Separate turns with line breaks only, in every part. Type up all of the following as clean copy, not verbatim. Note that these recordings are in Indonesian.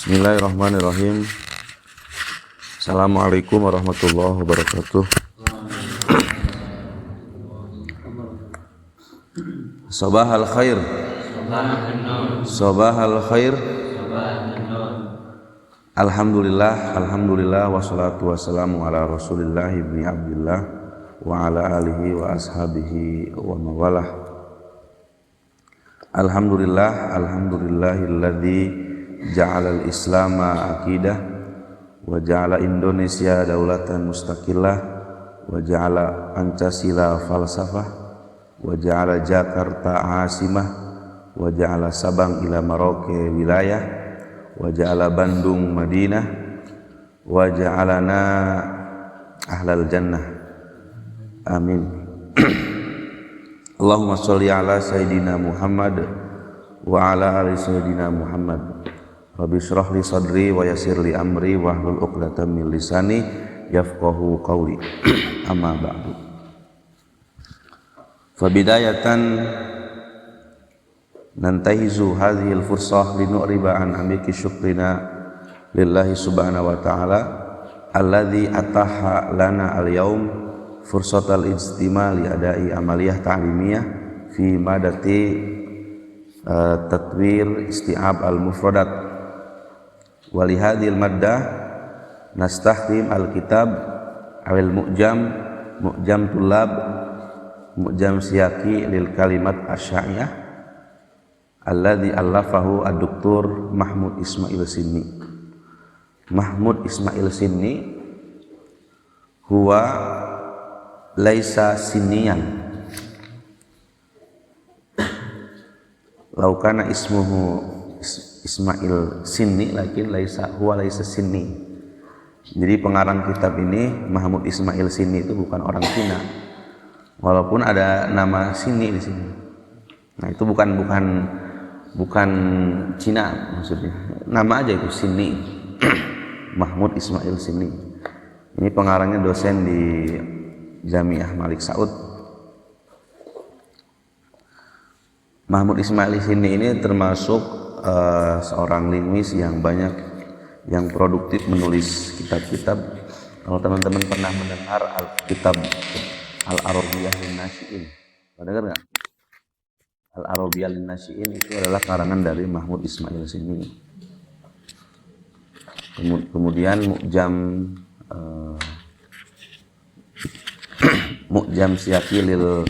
Bismillahirrahmanirrahim. Assalamualaikum warahmatullahi wabarakatuh. Sabahal khair. Sabahal khair. Alhamdulillah wassalatu wassalamu ala Rasulillah ibni Abdillah wa ala alihi wa ashabihi wa mawalah. Alhamdulillahilladzi ja'alal islama aqidah wa ja'ala Indonesia daulatan mustaqillah wa ja'ala Pancasila falsafah wa ja'ala Jakarta asimah wa ja'ala Sabang ila Maroke wilayah wa ja'ala Bandung Madinah wa ja'alana ahlal jannah amin. Allahumma sholli ala sayyidina Muhammad wa ala ali sayyidina Muhammad. Rabbi shrah li sadri wa yassir li amri wahlul 'uqdatam min lisani yafqahu qawli. Amma ba'du. Fa bidayatan nantahizu hadhil fursah linu'riba an amiki syukrina lillahi subhanahu wa ta'ala alladzi ataha lana al-yaum fursatal ijtima' li adai amaliyah ta'limiyah fi madati tatwir isti'ab al-mufradat wa li hadhil maddah nastahkim al-kitab awil mu'jam tulab mu'jam siyaki lil kalimat asy-sya'iyah alladzi allafahu ad-doktor Mahmud Ismail Sinni. Mahmud Ismail Sinni huwa laisa sinniyan laukana ismuhu Ismail Sinni lakin laisa huwa laisa sinni. Jadi pengarang kitab ini Mahmud Ismail Sinni itu bukan orang Cina walaupun ada nama Sinni di sini. Nah itu bukan Cina maksudnya, nama aja itu Sinni. Mahmud Ismail Sinni ini pengarangnya dosen di Jamiah Malik Saud. Mahmud Ismail Sinni ini termasuk seorang linguis yang yang produktif menulis kitab-kitab. Kalau teman-teman pernah mendengar kitab Al-Arabiyyah lin-Nasyi'in, pernah dengar nggak? Al-Arabiyyah lin-Nasyi'in itu adalah karangan dari Mahmud Ismail Sinni. Kemudian Mu'jam Siyaki lil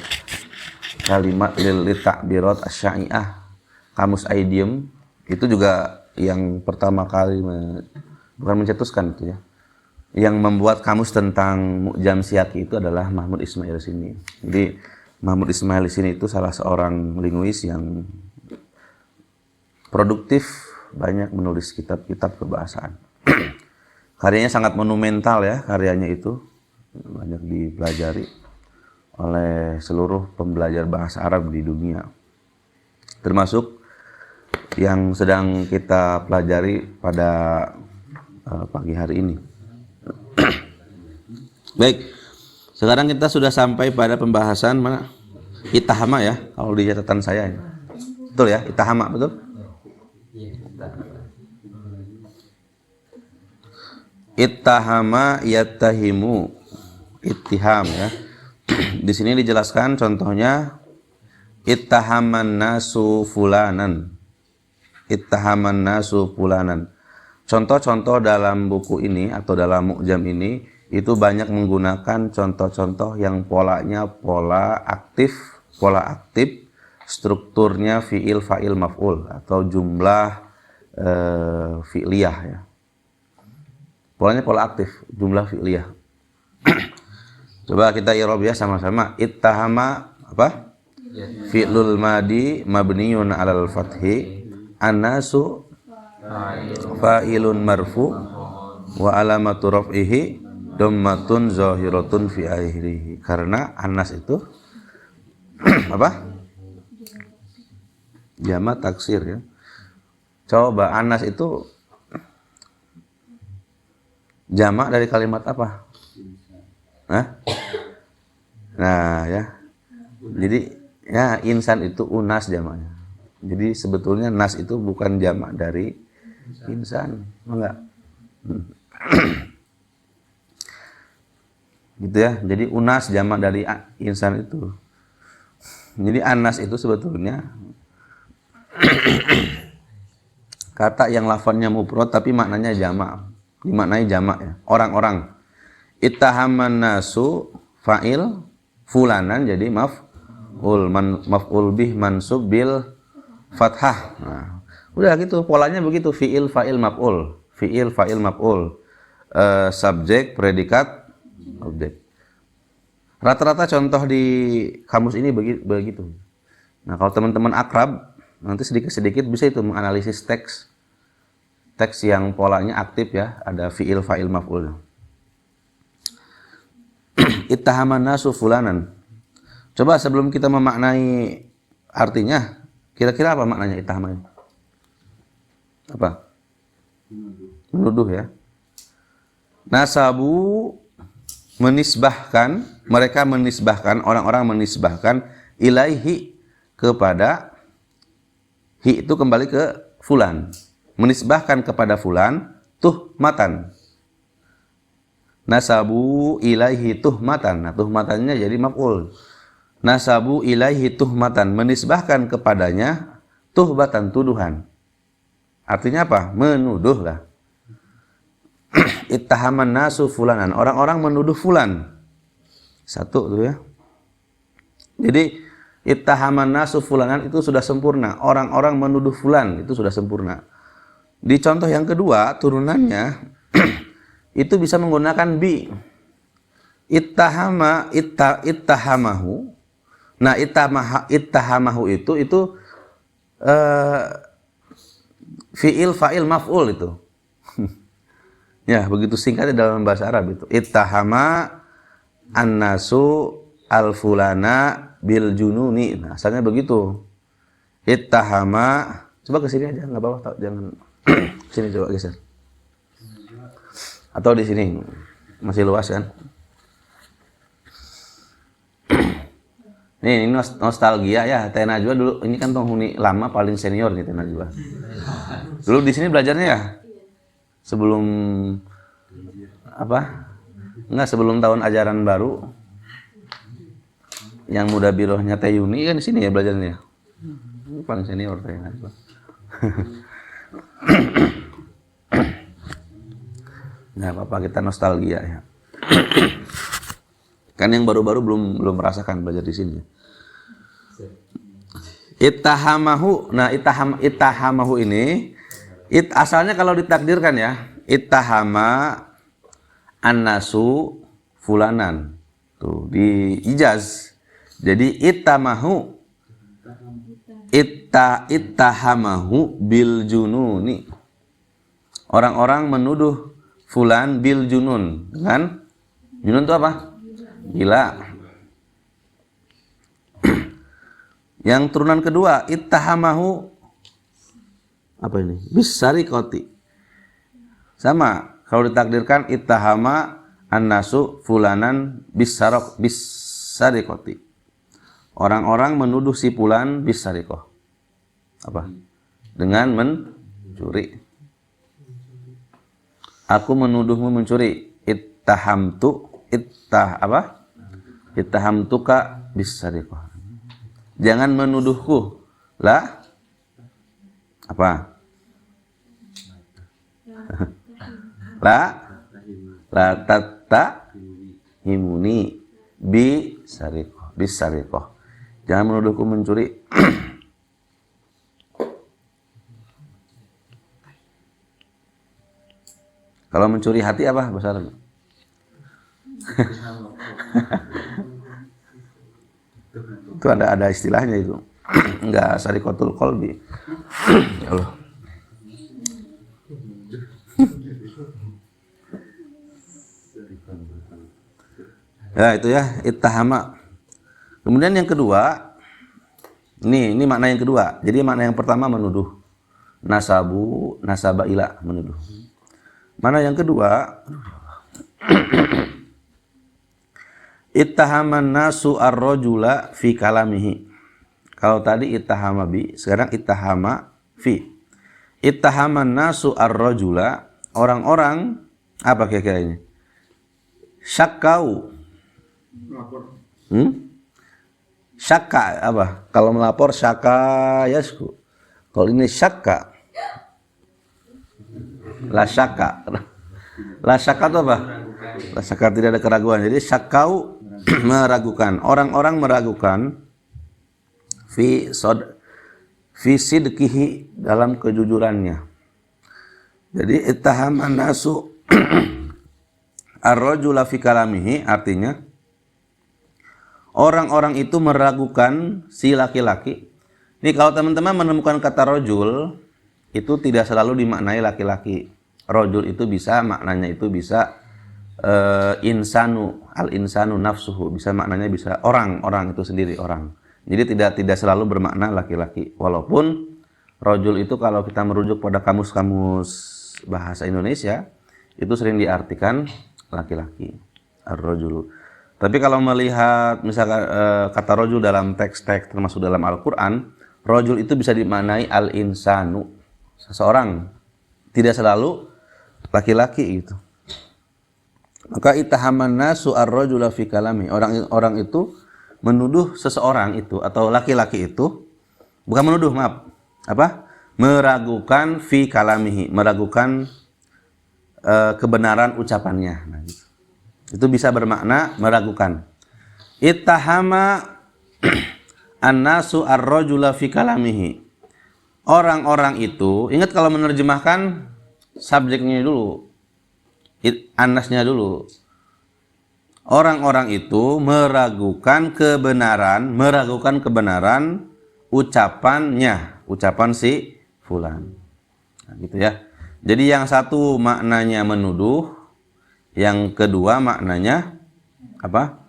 kalimat lil ta'birat asy-sya'iyah, kamus idiom itu juga yang pertama kali bukan mencetuskan itu ya. Yang membuat kamus tentang Mu'jam Siyaki itu adalah Mahmud Ismail Sinni. Jadi Mahmud Ismail Sinni itu salah seorang linguis yang produktif, banyak menulis kitab-kitab kebahasaan. Karyanya sangat monumental ya, karyanya itu banyak dipelajari oleh seluruh pembelajar bahasa Arab di dunia. Termasuk yang sedang kita pelajari pada pagi hari ini. Baik. Sekarang kita sudah sampai pada pembahasan mana? Ittahama ya, kalau di catatan saya. Betul ya, ittahama, betul? Ittahama yattahimu. Ittiham ya. Di sini dijelaskan contohnya ittahaman nasu fulanan. Ittahaman nasu fulanan. Contoh-contoh dalam buku ini atau dalam mu'jam ini itu banyak menggunakan contoh-contoh yang polanya pola aktif, strukturnya fi'il, fa'il, maf'ul atau jumlah fi'liyah ya. Polanya pola aktif, jumlah fi'liyah. Coba kita i'rab ya sama-sama. Ittahama apa? Fi'lul madi mabniyun 'alal fathi, annasu fa'ilun marfu wa alamatu raf'ihi dhammatun zahiratun fi akhirih. Karena anas itu apa? Jamak taksir ya. Coba anas itu jamak dari kalimat apa? Hah? Nah ya. Jadi ya insan itu unas jamaknya. Jadi sebetulnya nas itu bukan jamak dari Insan, enggak. Gitu ya. Jadi unas jamak dari insan itu. Jadi anas itu sebetulnya kata yang lafadznya mufrad tapi maknanya jamak. Dimaknai jamak ya. Orang-orang. Ittahaman nasu fa'il fulanan jadi maf'ul bih mansub bil fathah. Nah, udah gitu polanya begitu, fi'il fa'il maf'ul, fi'il fa'il maf'ul, subjek predikat objek. Rata-rata contoh di kamus ini begitu. Nah, kalau teman-teman akrab nanti sedikit-sedikit bisa itu menganalisis teks yang polanya aktif ya, ada fi'il fa'il maf'ul. Ittahaman nasu fulanan. Coba sebelum kita memaknai artinya, kira-kira apa maknanya ittahaman? Apa? Menuduh ya. Nasabu menisbahkan, mereka menisbahkan, orang-orang menisbahkan ilaihi kepada, hi itu kembali ke fulan. Menisbahkan kepada fulan tuhmatan. Nasabu ilaihi tuhmatan. Nah, tuhmatannya jadi maf'ul. Nasabu ilaihi tuhmatan, menisbahkan kepadanya tuhbatan, tuduhan. Artinya apa? Menuduh lah. Ittahaman nasu fulanan, orang-orang menuduh fulan. Satu tuh ya. Jadi ittahaman nasu fulanan itu sudah sempurna. Orang-orang menuduh fulan itu sudah sempurna. Di contoh yang kedua, turunannya itu bisa menggunakan bi. Ittahamahu. Nah, ittahamahu itu fi'il fa'il maf'ul itu. Ya, begitu singkatnya dalam bahasa Arab itu. Ittahama annasu al-fulana bil jununi. Nah, asalnya begitu. Ittahama, coba ke sini aja, enggak apa-apa, jangan sini coba geser. Atau di sini masih luas kan? Ini nostalgia ya, Teh Najwa dulu ini kan penghuni lama paling senior nih Teh Najwa. Dulu di sini belajarnya ya? Sebelum apa? Enggak, sebelum tahun ajaran baru. Yang muda birohnya Teh Yuni kan di sini ya belajarnya. Paling senior Teh Najwa. Nggak apa-apa, kita nostalgia ya. Kan yang baru-baru belum merasakan belajar di sini. Ittahamahu. Nah, ittahamahu ini asalnya kalau ditakdirkan ya, ittahama annasu fulanan. Tuh di ijaz. Jadi ittahamahu bil jununi. Orang-orang menuduh fulan bil junun, kan? Junun itu apa? Gila. Yang turunan kedua, ittahamahu apa ini? Bisariqati. Sama, kalau ditakdirkan ittahama annasu fulanan bisariqati. Orang-orang menuduh si fulan bisariqah. Apa? Dengan mencuri. Aku menuduhmu mencuri. Ittahamtuka bisariqah. Jangan menuduhku. Lah apa? La tattahimuni bisariqah. Jangan menuduhku mencuri. Kalau mencuri hati apa bahasa Arab? Itu ada istilahnya itu. Enggak sariqatul qalbi. Ya Allah. Ya itu ya, ittahama. Kemudian yang kedua, ini makna yang kedua. Jadi makna yang pertama menuduh. Nasaba ila, menuduh. Mana yang kedua? Ittahaman nasu ar-rajula fi kalamihi. Kalau tadi ittahama bi, sekarang ittahama fi. Ittahaman nasu ar-rajula, orang-orang apa kira-kira ini? Syakkau. Syakka apa? Kalau melapor syakka yasku. Kalau ini syakka. La syakka. La syakka itu apa? La syakka tidak ada keraguan. Jadi syakkau meragukan. Orang-orang meragukan fi sidqihi, dalam kejujurannya. Jadi ittahaman nasu ar-rajula fi kalamihi, artinya orang-orang itu meragukan si laki-laki. Ini kalau teman-teman menemukan kata rajul, itu tidak selalu dimaknai laki-laki. Rajul itu bisa maknanya itu bisa insanu, al-insanu nafsuhu, bisa maknanya bisa orang itu sendiri orang. Jadi tidak selalu bermakna laki-laki. Walaupun rajul itu kalau kita merujuk pada kamus-kamus bahasa Indonesia, itu sering diartikan laki-laki, ar-rajul. Tapi kalau melihat misalkan kata rajul dalam teks-teks termasuk dalam Al-Qur'an, rajul itu bisa dimaknai al-insanu, seseorang, tidak selalu laki-laki gitu. Maka ittahaman nasu ar-rajula fi kalami, orang itu menuduh seseorang itu atau laki-laki itu, bukan menuduh, maaf, apa? Meragukan fi kalamihi, meragukan kebenaran ucapannya. Nah, gitu. Itu bisa bermakna meragukan. Ittahama an-nasu ar-rajula fi kalamihi. Orang-orang itu, ingat kalau menerjemahkan subjeknya dulu, anasnya dulu. Orang-orang itu meragukan kebenaran ucapan si fulan. Nah, gitu ya. Jadi yang satu maknanya menuduh, yang kedua maknanya apa?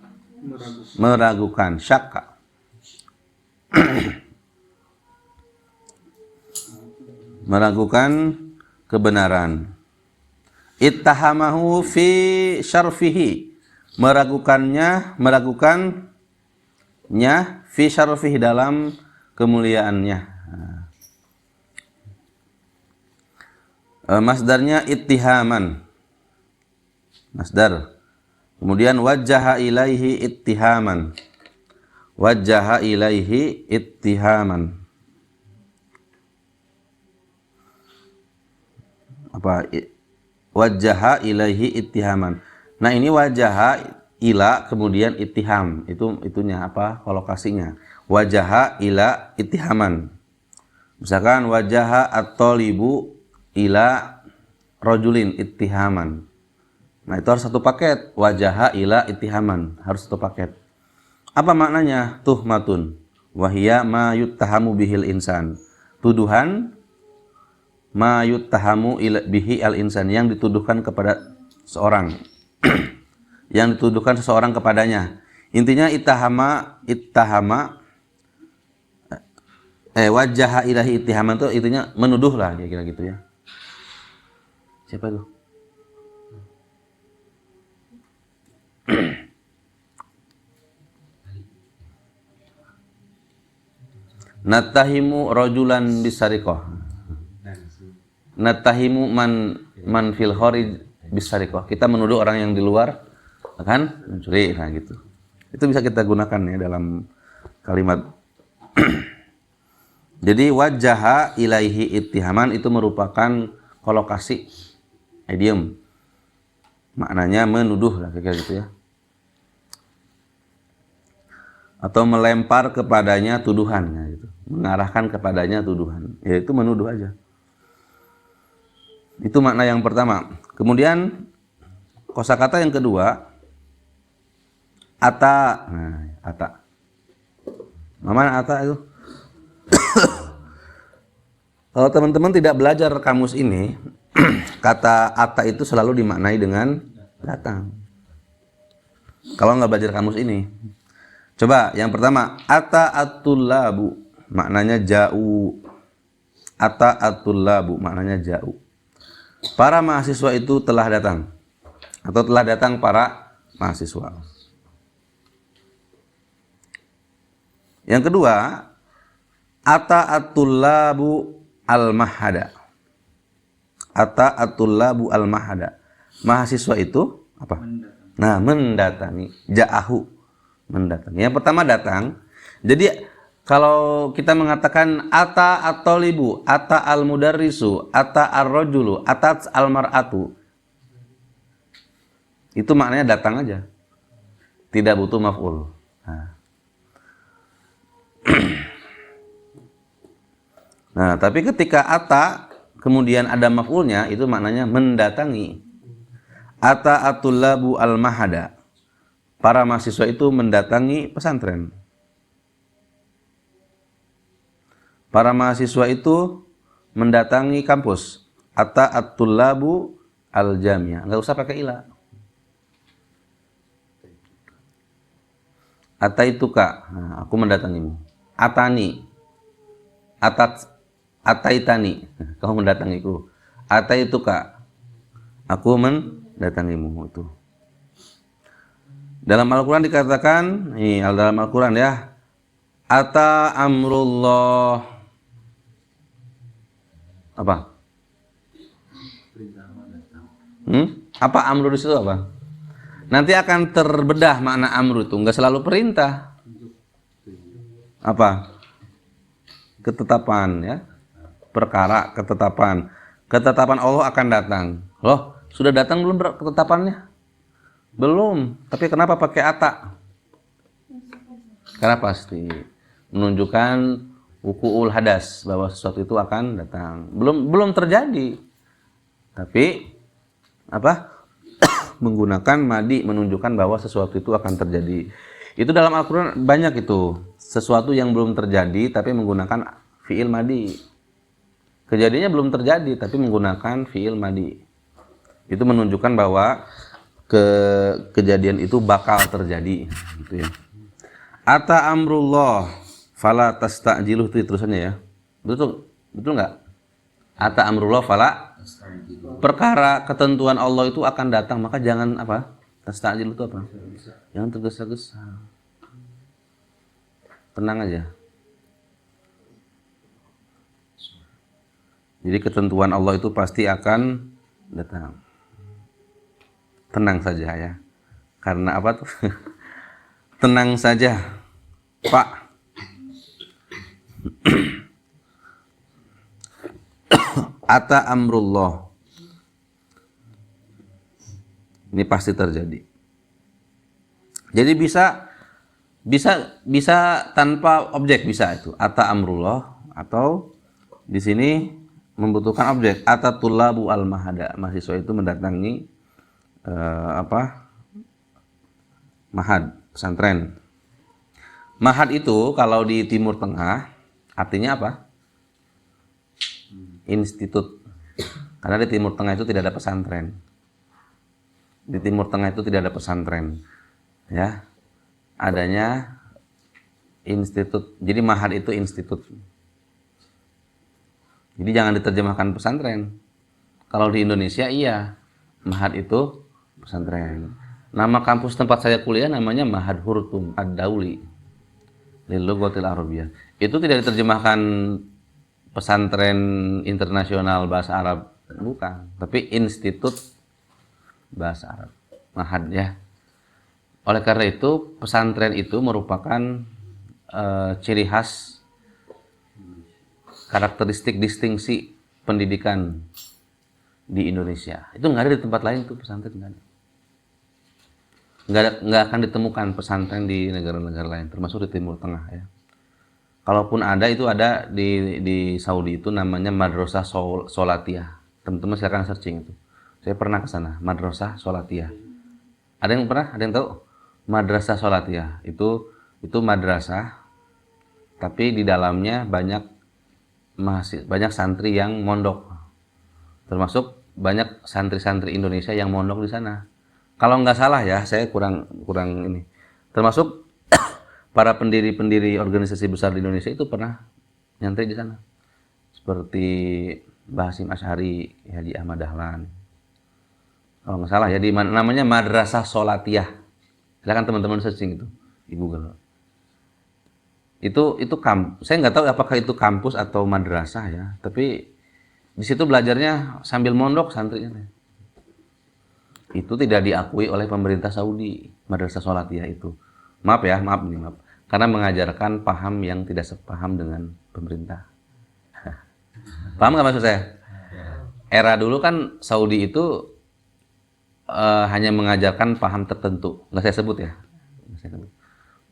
Meragukan, syakka. Meragukan kebenaran. Ittahamahu fi syarfihi, meragukannya fi syarfihi, dalam kemuliaannya. Masdarnya ittihaman, masdar. Kemudian wajjaha ilaihi ittihaman, wajjaha ilaihi ittihaman. Apa? Wajjaha ilaihi ittihaman. Nah, ini wajaha ila kemudian ittiham, itunya apa? Kolokasinya. Wajaha ila ittihaman. Misalkan wajaha at-talibu ila rajulin ittihaman. Nah, itu harus satu paket. Wajaha ila ittihaman, harus satu paket. Apa maknanya? Tuhmatun wahia ma yuttahamu bihil insan. Tuduhan ma yuttahamu bihi al-insan, yang dituduhkan kepada seorang. Yang dituduhkan seseorang kepadanya. Intinya ittahama wajaha ilahi ittihaman itu intinya menuduh lah, kira-kira gitu ya. Siapa itu? Natahimu rajulan bisariqah. Natahimu man fil kharij bisariqah. Kita menuduh orang yang di luar kan mencuri, nah gitu. Itu bisa kita gunakan ya dalam kalimat. Jadi wajaha ilaihi ittihaman itu merupakan kolokasi idiom. Maknanya menuduh lah, kira-kira gitu ya. Atau melempar kepadanya tuduhan, ya gitu. Mengarahkan kepadanya tuduhan. Ya itu menuduh aja. Itu makna yang pertama. Kemudian kosakata yang kedua, ata. Nah, ata. Mana ata itu? Kalau teman-teman tidak belajar kamus ini, kata ata itu selalu dimaknai dengan datang. Kalau nggak belajar kamus ini, coba yang pertama, ata at-tullabu, maknanya jauh. Ata at-tullabu, maknanya jauh. Para mahasiswa itu telah datang, atau telah datang para mahasiswa. Yang kedua, ata at-tullabu al-mahada. Ata'atullabu al-mahada. Mahasiswa itu apa? Nah, mendatangi. Ja'ahu. Mendatangi. Yang pertama datang. Jadi kalau kita mengatakan ata at-talibu, ata al-mudarrisu, ata ar-rajulu, ata al-mar'atu. Itu maknanya datang aja. Tidak butuh maf'ul. Nah, tapi ketika ata kemudian ada maf'ulnya, itu maknanya mendatangi. Ata at-tullabu al-mahada. Para mahasiswa itu mendatangi pesantren. Para mahasiswa itu mendatangi kampus. Ata at-tullabu al-jami'ah. Enggak usah pakai ila. Ataituka. Nah, aku mendatangimu. Atani. Ataitani. Kau mendatangiku. Ataituka. Aku mendatangimu. Itu. Dalam Al-Quran dikatakan, dalam Al-Quran ya, ata amrullah. Apa? Apa amru di situ apa? Nanti akan terbedah makna amru itu, enggak selalu perintah. Apa? Ketetapan ya. Perkara ketetapan. Ketetapan Allah akan datang. Loh, sudah datang belum ketetapannya? Belum. Tapi kenapa pakai ata? Karena pasti menunjukkan wuku'ul hadas, bahwa sesuatu itu akan datang. Belum terjadi. Tapi apa? Menggunakan madi menunjukkan bahwa sesuatu itu akan terjadi. Itu dalam Al-Qur'an banyak itu. Sesuatu yang belum terjadi tapi menggunakan fi'il madi. Kejadiannya belum terjadi tapi menggunakan fi'il madi. Itu menunjukkan bahwa kejadian itu bakal terjadi gitu ya. Ata amrullah fala tasta'jiluh, itu terusannya ya. Betul enggak? Ata amrullah fala, perkara ketentuan Allah itu akan datang, maka jangan apa? Tasta'jiluh itu apa? Jangan tergesa-gesa. Tenang aja. Jadi ketentuan Allah itu pasti akan datang. Tenang saja ya. Karena apa tuh? Tenang saja, Pak. Ata amrullah. Ini pasti terjadi. Jadi bisa tanpa objek, bisa itu. Ata amrullah, atau di sini membutuhkan objek. Ata tullabu al-mahada. Mahasiswa itu mendatangi mahad, pesantren. Mahad itu kalau di Timur Tengah artinya apa? Institut. Karena di Timur Tengah itu tidak ada pesantren. Di Timur Tengah itu tidak ada pesantren. Ya. Adanya institut. Jadi mahad itu institut. Jadi jangan diterjemahkan pesantren. Kalau di Indonesia iya, mahad itu pesantren. Nama kampus tempat saya kuliah namanya Mahad Hurtum Ad-Dauli lil Lughatil Arabiyyah. Itu tidak diterjemahkan pesantren internasional bahasa Arab, bukan, tapi institut bahasa Arab, Mahad ya. Oleh karena itu pesantren itu merupakan ciri khas, karakteristik distingsi pendidikan di Indonesia. Itu nggak ada di tempat lain tuh pesantren, nggak ada. Nggak akan ditemukan pesantren di negara-negara lain, termasuk di Timur Tengah ya. Kalaupun ada, itu ada di Saudi, itu namanya Madrasah Sholatiyah. Teman-teman silakan searching itu. Saya pernah ke sana, Madrasah Sholatiyah. Ada yang pernah? Ada yang tahu? Madrasah Sholatiyah itu madrasah, tapi di dalamnya banyak santri yang mondok. Termasuk banyak santri-santri Indonesia yang mondok di sana. Kalau nggak salah ya, saya kurang ini. Termasuk para pendiri-pendiri organisasi besar di Indonesia itu pernah nyantri di sana. Seperti Mbah Hasyim Asy'ari, Haji Ahmad Dahlan. Kalau nggak salah ya, namanya Madrasah Sholatiyah. Silakan teman-teman searching itu di Google. Itu saya nggak tahu apakah itu kampus atau madrasah ya, tapi Di situ belajarnya sambil mondok santrinya. Itu tidak diakui oleh pemerintah Saudi, Madrasah Sholatiyah itu. Maaf ya, maaf nih, maaf. Karena mengajarkan paham yang tidak sepaham dengan pemerintah. Paham nggak maksud saya? Era dulu kan Saudi itu hanya mengajarkan paham tertentu. Nggak saya sebut ya.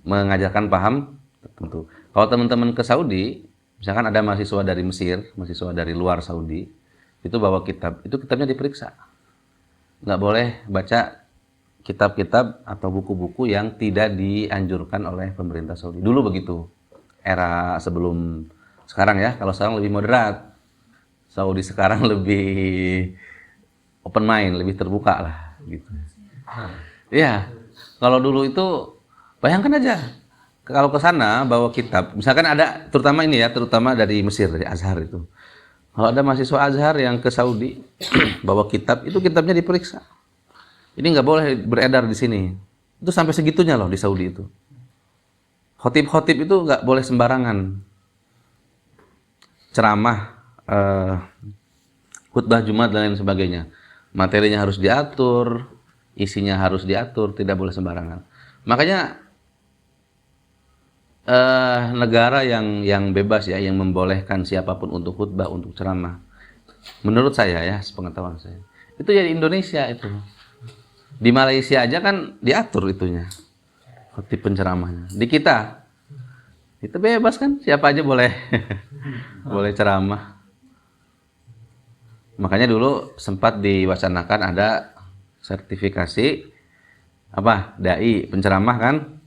Mengajarkan paham tertentu. Kalau teman-teman ke Saudi, misalkan ada mahasiswa dari Mesir, mahasiswa dari luar Saudi, itu bawa kitab, itu kitabnya diperiksa. Nggak boleh baca kitab-kitab atau buku-buku yang tidak dianjurkan oleh pemerintah Saudi. Dulu begitu. Era sebelum sekarang ya, kalau sekarang lebih moderat. Saudi sekarang lebih open mind, lebih terbuka lah gitu. Iya, kalau dulu itu bayangkan aja kalau ke sana bawa kitab, misalkan ada terutama ini ya, terutama dari Mesir, dari Azhar itu. Kalau ada mahasiswa Azhar yang ke Saudi bawa kitab, itu kitabnya diperiksa. Ini nggak boleh beredar di sini. Itu sampai segitunya loh di Saudi itu. Khotib-khotib itu nggak boleh sembarangan ceramah, khutbah Jumat dan lain sebagainya. Materinya harus diatur, isinya harus diatur, tidak boleh sembarangan. Makanya negara yang bebas ya, yang membolehkan siapapun untuk khutbah, untuk ceramah. Menurut saya ya, sepengetahuan saya, itu ya di Indonesia itu. Di Malaysia aja kan diatur itunya, khotib penceramahnya. Di kita itu bebas kan, siapa aja boleh boleh ceramah. Makanya dulu sempat diwacanakan ada sertifikasi apa dai penceramah kan.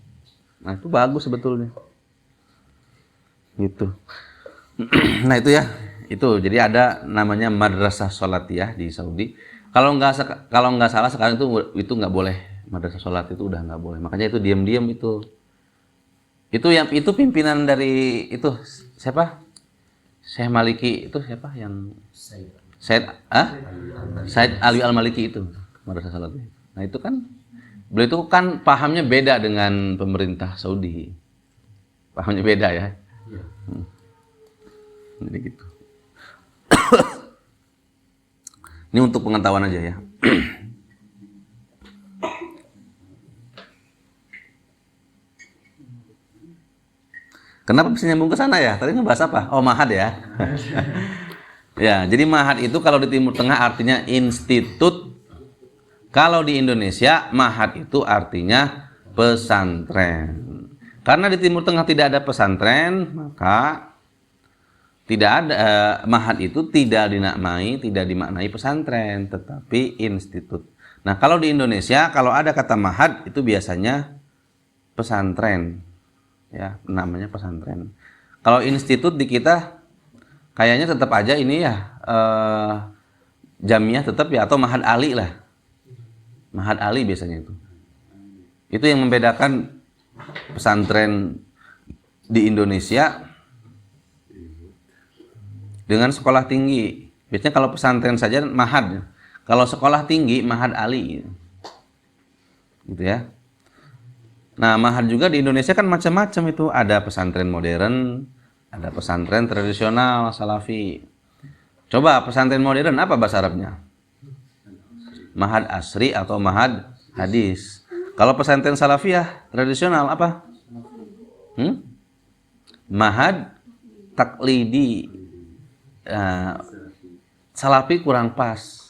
Nah itu bagus sebetulnya. Gitu. Nah itu ya, itu jadi ada namanya Madrasah Sholatiyah di Saudi. Kalau nggak salah sekarang itu nggak boleh, Madrasah Sholat itu udah nggak boleh. Makanya itu diam-diam itu. Itu pimpinan dari itu siapa? Syekh Maliki itu siapa yang Said Ali Al-Maliki itu Madrasah Sholatiyah. Nah itu kan beliau itu kan pahamnya beda dengan pemerintah Saudi. Pahamnya beda ya. Jadi gitu. Ini untuk pengetahuan aja ya. Kenapa bisa nyambung ke sana ya? Tadi ngebahas apa? Oh, Mahad ya. Ya, jadi Mahad itu kalau di Timur Tengah artinya institut. Kalau di Indonesia, Mahad itu artinya pesantren. Karena di Timur Tengah tidak ada pesantren, maka tidak ada Mahad itu tidak dimaknai pesantren, tetapi institut. Nah, kalau di Indonesia kalau ada kata Mahad itu biasanya pesantren. Ya, namanya pesantren. Kalau institut di kita kayaknya tetap aja ini ya jamiah tetap ya, atau Mahad Ali lah. Mahad Ali biasanya itu. Itu yang membedakan pesantren di Indonesia dengan sekolah tinggi. Biasanya kalau pesantren saja Mahad. Kalau sekolah tinggi Mahad Ali. Gitu ya. Nah, Mahad juga di Indonesia kan macam-macam itu. Ada pesantren modern, ada pesantren tradisional, salafi. Coba pesantren modern apa bahasa Arabnya? Mahad asri atau Mahad hadis. Kalau pesantren salafiyah tradisional apa? Mahad taklidi. Salafi kurang pas.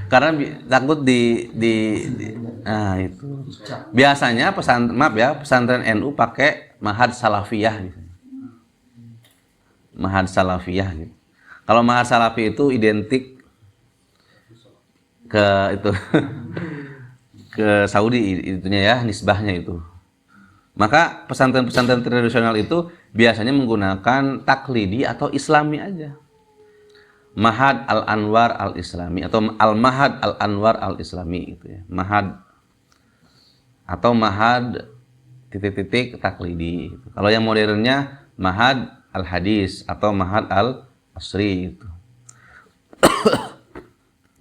Karena takut nah itu. Biasanya pesantren NU pakai Mahad salafiyah gitu. Mahad salafiyah gitu. Kalau Mahad salafi itu identik ke itu ke Saudi itunya ya, nisbahnya itu. Maka pesantren-pesantren tradisional itu biasanya menggunakan taklidi atau Islami aja. Mahad Al-Anwar Al-Islami atau Al-Mahad Al-Anwar Al-Islami gitu ya. Mahad atau Mahad titik-titik taklidi gitu. Kalau yang modernnya Mahad Al-Hadis atau Mahad Al-Asri itu.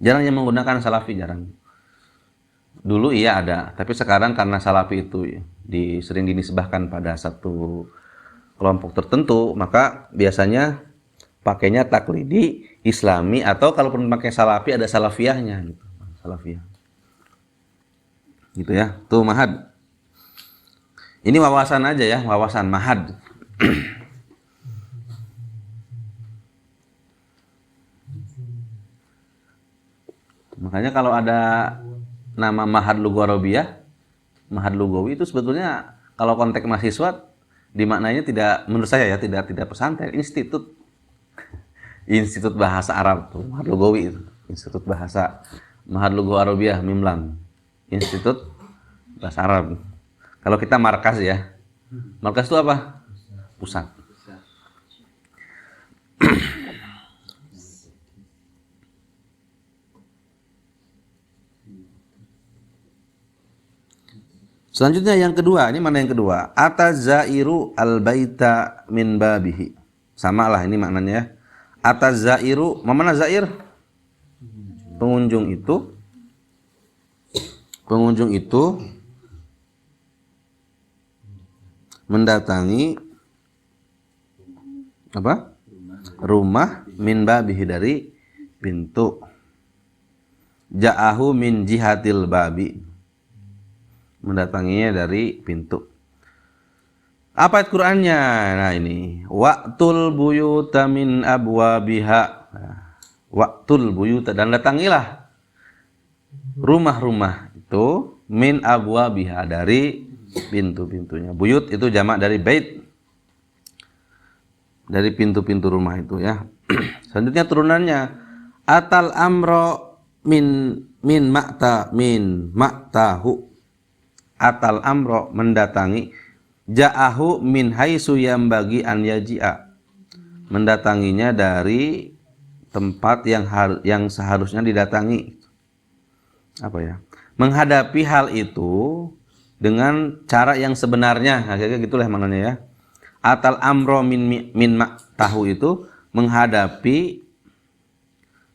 Jarang yang menggunakan salafi, jarang. Dulu iya ada, tapi sekarang karena salafi itu sering dinisbahkan pada satu kelompok tertentu, maka biasanya pakainya taklidi, islami, atau kalaupun pakai salafi ada salafiyahnya gitu. Salafiyah. Gitu ya. Tuh mahad. Ini wawasan aja ya, wawasan mahad. Makanya kalau ada nama mahad lughawiyah, mahad lugawi itu sebetulnya kalau konteks mahasiswa dimaknanya tidak, menurut saya ya, tidak pesantren, institut bahasa Arab tuh, mahad lugawi itu, institut bahasa, mahad lughawiyah mimlam, institut bahasa Arab. Kalau kita markas ya, markas itu apa? Pusat. Selanjutnya yang kedua, ini mana yang kedua? Atazairu al-baita min babihi. Sama lah ini maknanya ya. Atazairu, mana zair? Pengunjung itu mendatangi apa? Rumah min babihi, dari pintu. Ja'ahu min jihatil babi. Mendatanginya dari pintu. Apa ayat Qur'annya? Nah ini, waqtul buyuta min abwabiha. Waqtul buyuta, dan datangilah rumah-rumah itu min abwabiha, dari pintu-pintunya. Buyut itu jamak dari bait. Dari pintu-pintu rumah itu ya. Selanjutnya turunannya, atal amro min maktahu. Atal amro, mendatangi, ja'ahu min haitsu yambagi an yaji'a, mendatanginya dari tempat yang seharusnya didatangi. Apa ya? Menghadapi hal itu dengan cara yang sebenarnya. Nah, kayak gitulah maknanya ya. Atal amro min maktahu itu menghadapi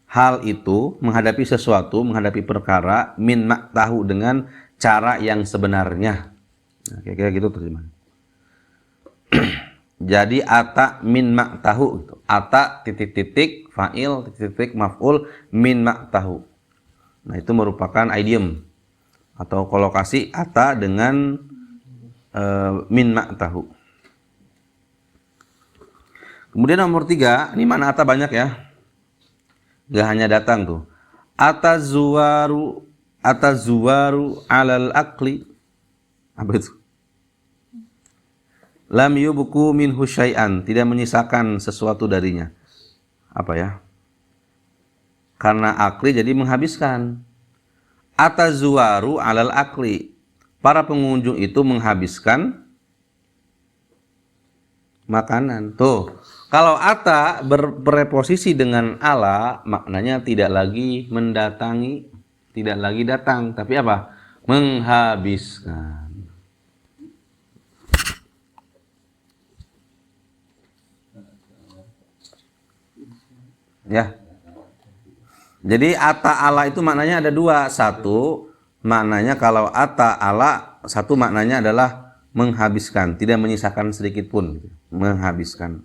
hal itu, menghadapi sesuatu, menghadapi perkara, min maktahu, dengan cara yang sebenarnya. Nah, kayak gitu terjemahan. Jadi ata min maktahu gitu. Ata titik-titik fa'il titik-titik maf'ul min maktahu. Nah, itu merupakan idiom atau kolokasi ata dengan min maktahu. Kemudian nomor 3, ini mana ata banyak ya. Gak hanya datang tuh. Atazuwaru alal akli. Apa itu? Lam yubku minhu syai'an, tidak menyisakan sesuatu darinya. Apa ya? Karena akli jadi menghabiskan. Atazuwaru alal akli. Para pengunjung itu menghabiskan makanan. Tuh. Kalau ata berpreposisi dengan ala, maknanya tidak lagi mendatangi, tidak lagi datang, tapi apa? Menghabiskan. Ya. Jadi ata ala itu maknanya ada dua. Satu, maknanya kalau ata ala, satu maknanya adalah menghabiskan, tidak menyisakan sedikit pun, menghabiskan.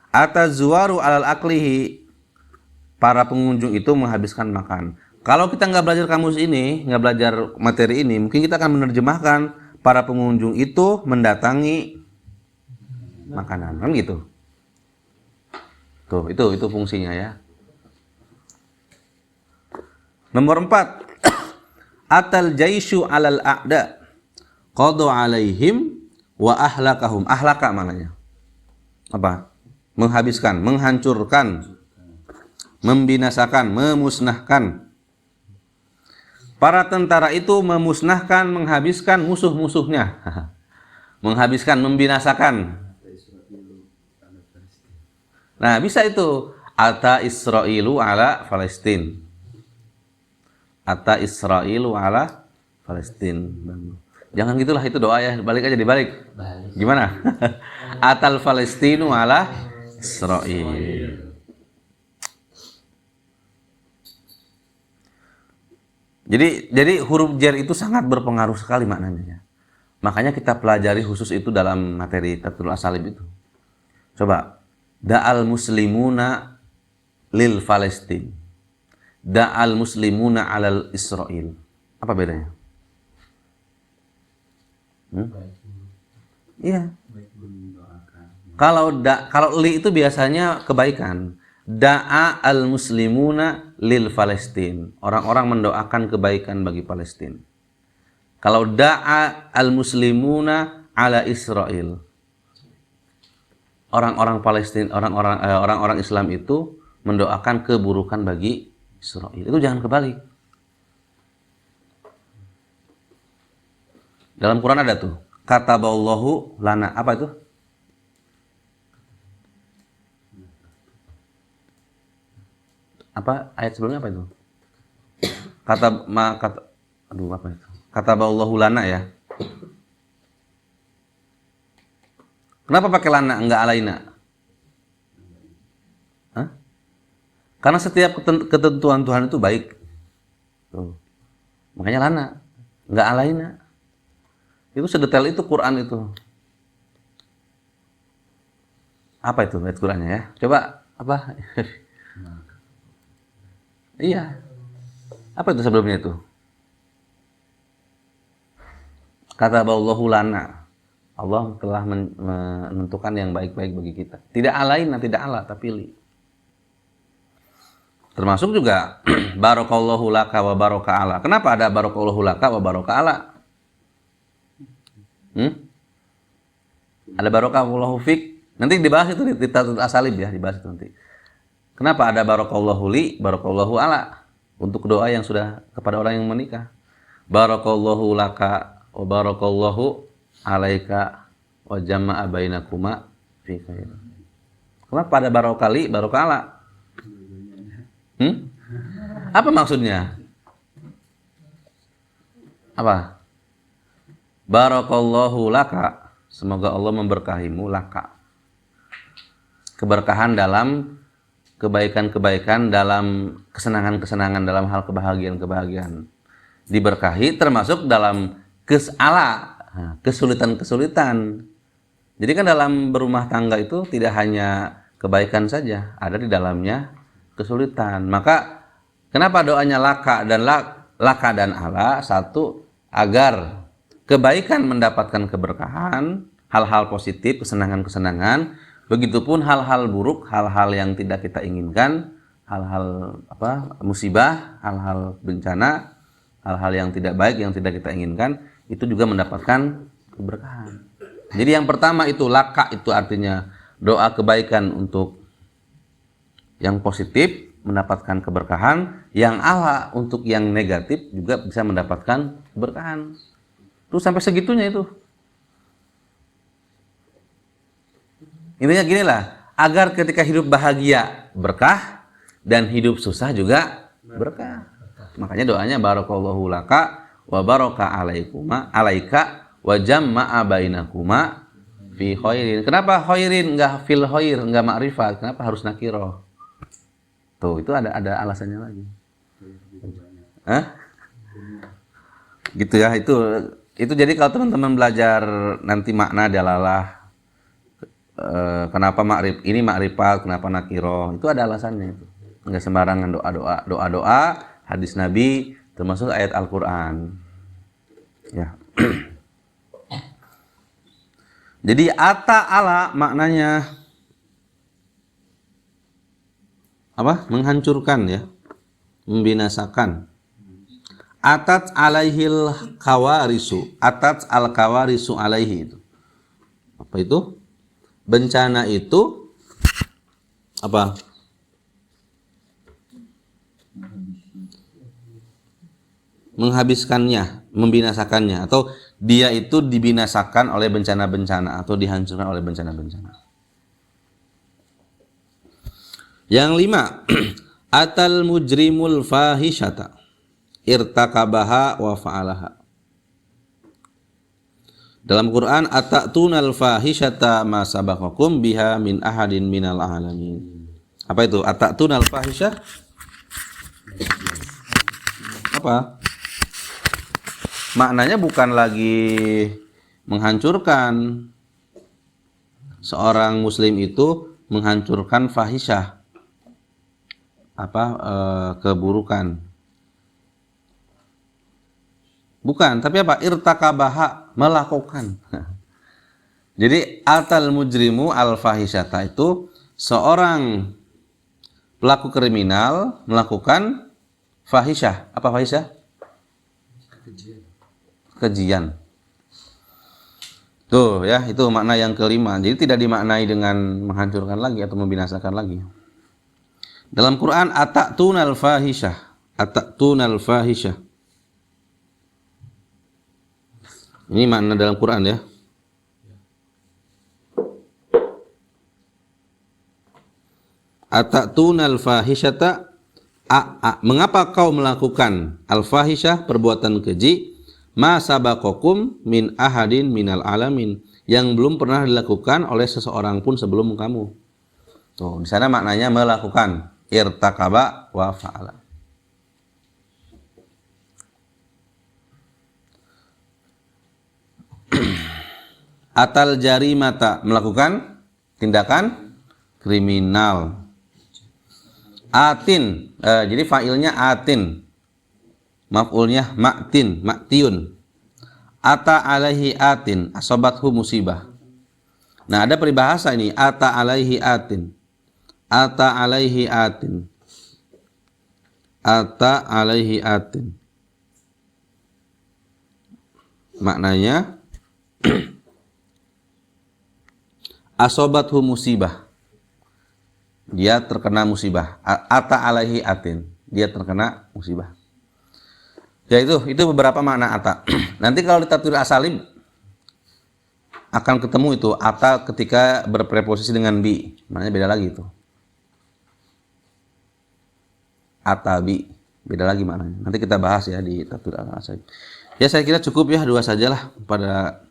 Atazuwaru alal aklihi, para pengunjung itu menghabiskan makan. Kalau kita nggak belajar kamus ini, nggak belajar materi ini, mungkin kita akan menerjemahkan para pengunjung itu mendatangi makanan, kan gitu. Tuh, itu fungsinya ya. Nomor 4, atal jaishu alal a'da qadu alaihim wa ahlakahum. Ahlaka maknanya apa? Menghabiskan, menghancurkan, membinasakan, memusnahkan. Para tentara itu memusnahkan, menghabiskan musuh-musuhnya. Menghabiskan, membinasakan. Nah, bisa itu. Ata Israilu ala Palestin. Ata Israilu ala Palestin. Jangan gitulah, itu doa ya. Balik aja, dibalik. Gimana? Atal Palestinu ala Israil. Jadi huruf jar itu sangat berpengaruh sekali maknanya. Makanya kita pelajari khusus itu dalam materi Tatlul Asalib itu. Coba Da'al muslimuna lil Palestin. Da'al muslimuna alal Israel. Apa bedanya? Iya. Kalau li itu biasanya kebaikan. Da'a al muslimuna lil Palestin. Orang-orang mendoakan kebaikan bagi Palestina. Kalau da'a al muslimuna ala Israel. Orang-orang Palestina, orang-orang Islam itu mendoakan keburukan bagi Israel. Itu jangan kebalik. Dalam Quran ada tuh. Kataballahu lana. Apa itu? Apa ayat sebelumnya apa itu? Apa itu? Kataballahu lana ya. Kenapa pakai lana enggak alaina? Hah? Karena setiap ketentuan Tuhan itu baik. Tuh. Makanya lana, enggak alaina. Itu sedetail itu Quran itu. Apa itu ayat Qurannya ya? Coba apa? Iya. Apa itu sebelumnya itu? Kata Allahu lana. Allah telah menentukan yang baik-baik bagi kita. Tidak alaina, tidak ala, tapi li. Termasuk juga barakallahu laka wa baraka ala. Kenapa ada barakallahu laka wa baraka ala? Ada barakallahu fik. Nanti dibahas itu di Tatul Asalib ya, dibahas itu nanti. Kenapa ada barakallahu li, barakallahu ala? Untuk doa yang sudah kepada orang yang menikah. Barakallahu laka wa barakallahu alaika wa jama'a bainakuma fi khair. Kenapa ada barakali, barakala? Apa maksudnya? Apa? Barakallahu laka. Semoga Allah memberkahimu laka. Keberkahan dalam kebaikan-kebaikan, dalam kesenangan-kesenangan, dalam hal kebahagiaan-kebahagiaan. Diberkahi termasuk dalam kesulitan-kesulitan. Jadi kan dalam berumah tangga itu tidak hanya kebaikan saja, ada di dalamnya kesulitan. Maka kenapa doanya laka dan ala? Satu, agar kebaikan mendapatkan keberkahan, hal-hal positif, kesenangan-kesenangan. Begitupun hal-hal buruk, hal-hal yang tidak kita inginkan, hal-hal musibah, hal-hal bencana, hal-hal yang tidak baik yang tidak kita inginkan, itu juga mendapatkan keberkahan. Jadi yang pertama itu laka, itu artinya doa kebaikan untuk yang positif mendapatkan keberkahan, yang ala untuk yang negatif juga bisa mendapatkan keberkahan. Terus sampai segitunya itu. Intinya gini lah, agar ketika hidup bahagia berkah dan hidup susah juga berkah. Makanya doanya barakallahu laka wa baraka alaika wa jamma'a bainakuma fi khairin. Kenapa khairin enggak fil khair, enggak ma'rifat? Kenapa harus nakirah? Tuh, itu ada alasannya lagi. Hah? Gitu ya, itu jadi kalau teman-teman belajar nanti makna dalalah, kenapa ini makrifat, kenapa nakiro, itu ada alasannya itu. Enggak sembarangan doa hadis Nabi, termasuk ayat Al-Qur'an. Ya. Jadi ala maknanya apa? Menghancurkan ya, membinasakan. Atat alaihil kawarisu, atat al kawarisu alaihi itu. Apa itu? Bencana itu apa? Menghabiskannya, membinasakannya, atau dia itu dibinasakan oleh bencana-bencana atau dihancurkan oleh bencana-bencana. Yang 5, atal mujrimul fahisyata irtakabaha wa fa'alaha. Dalam Quran, atattunal fahisyata ma sabaqakum biha min ahadin minal alamin. Apa itu atattunal fahisyah? Apa? Maknanya bukan lagi menghancurkan. Seorang muslim itu menghancurkan fahisyah, keburukan. Bukan, tapi apa? Irtakabaha, melakukan. Jadi atal mujrimu al fahisyata itu seorang pelaku kriminal melakukan fahisyah. Apa fahisyah? Kejian. Tuh ya, itu makna yang kelima. Jadi tidak dimaknai dengan menghancurkan lagi atau membinasakan lagi. Dalam Quran atattunal fahisyah, atattunal fahisyah. Ini makna dalam Quran ya. Atattunal fahisyata, mengapa kau melakukan al-fahisyah, perbuatan keji, ma sabaqakum min ahadin minal alamin, yang belum pernah dilakukan oleh seseorang pun sebelum kamu. Tuh, di sana maknanya melakukan, irtakaba wa fa'ala. Atal jarimata, melakukan tindakan kriminal. Atin, jadi fa'ilnya atin, maf'ulnya ma'tin, ma'tiun. Ata alaihi atin, asobathu musibah. Nah, ada peribahasa ini, ata alaihi atin, ata alaihi atin, ata alaihi atin. Maknanya asobathu musibah, dia terkena musibah. Ata alaihi atin, dia terkena musibah. Ya itu beberapa makna ata. Nanti kalau di tafsir asalim akan ketemu itu ata ketika berpreposisi dengan bi, maknanya beda lagi itu. Ata bi, beda lagi maknanya. Nanti kita bahas ya di tafsir asalim. Ya saya kira cukup ya, dua sajalah pada